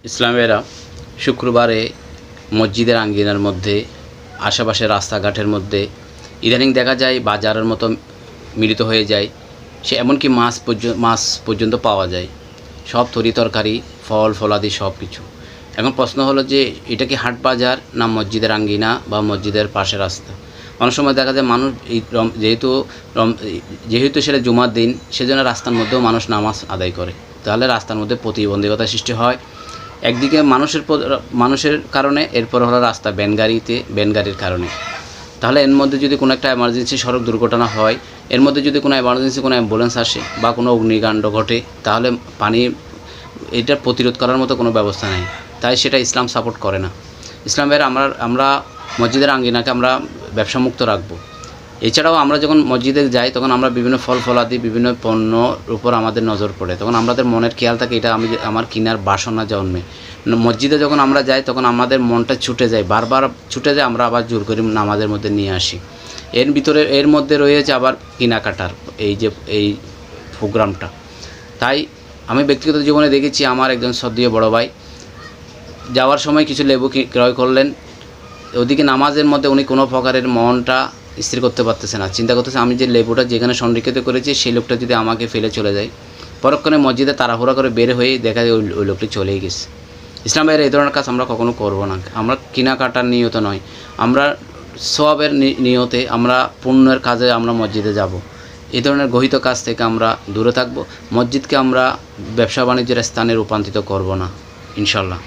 ইসলামেরা শুক্রবারে মসজিদের আঙ্গিনার মধ্যে আশেপাশে রাস্তাঘাটের মধ্যে ইদানিং দেখা যায় বাজারের মতো মিলিত হয়ে যায়। সে এমনকি মাছ পর্যন্ত পাওয়া যায়, সব তরি তরকারি, ফল ফলাদি সব কিছু। এখন প্রশ্ন হলো যে এটা কি হাট বাজার না মসজিদের আঙ্গিনা বা মসজিদের পাশে রাস্তা? অনেক সময় দেখা যায় মানুষ যেহেতু সেটা জুমার দিন, সেজন্য রাস্তার মধ্যেও মানুষ নামাজ আদায় করে, তাহলে রাস্তার মধ্যে প্রতিবন্ধকতা সৃষ্টি হয়। একদিকে মানুষের কারণে, এরপর হলো রাস্তা ভ্যানগাড়ির কারণে। তাহলে এর মধ্যে যদি কোনো একটা এমার্জেন্সি সড়ক দুর্ঘটনা হয়, এর মধ্যে যদি কোনো এমার্জেন্সি কোনো অ্যাম্বুলেন্স আসে বা কোনো অগ্নিকাণ্ড ঘটে, তাহলে এটা প্রতিরোধ করার মতো কোনো ব্যবস্থা নেই। তাই সেটা ইসলাম সাপোর্ট করে না। ইসলামের আমরা মসজিদের আঙ্গিনাকে আমরা ব্যবসামুক্ত রাখবো। এছাড়াও আমরা যখন মসজিদে যাই, তখন আমরা বিভিন্ন ফল ফলাদি, বিভিন্ন পণ্যর উপর আমাদের নজর পড়ে, তখন আমাদের মনের খেয়াল থাকে এটা আমার কেনার বাসনা জন্মে। মসজিদে যখন আমরা যাই, তখন আমাদের মনটা ছুটে যায়, বারবার ছুটে যায়, আমরা আবার জোর করে নামাজের মধ্যে নিয়ে আসি। এর মধ্যে রয়েছে আবার কেনাকাটার এই প্রোগ্রামটা। তাই আমি ব্যক্তিগত জীবনে দেখেছি, আমার একজন শ্রদ্ধেয় বড় ভাই যাওয়ার সময় কিছু লেবু ক্রয় করলেন, ওদিকে নামাজের মধ্যে উনি কোনো প্রকারের মনটা স্থির করতে পারতেছে না। চিন্তা করতেছে, আমি যে লেবুটা যেখানে সংরক্ষিত করেছি, সেই লোকটা যদি আমাকে ফেলে চলে যায়। পরক্ষণে মসজিদে তাড়াহুড়া করে বের হয়ে দেখা যায় ওই লোকটি চলেই গেছে। ইসলামের এই ধরনের কাজ আমরা কখনো করব না। আমরা কেনাকাটার নিয়ত নয়, আমরা সওয়াবের নিয়তে, আমরা পুণ্যের কাজে আমরা মসজিদে যাব। এই ধরনের গহিত কাজ থেকে আমরা দূরে থাকব। মসজিদকে আমরা ব্যবসা বাণিজ্যের স্থানে রূপান্তরিত করব না, ইনশাল্লাহ।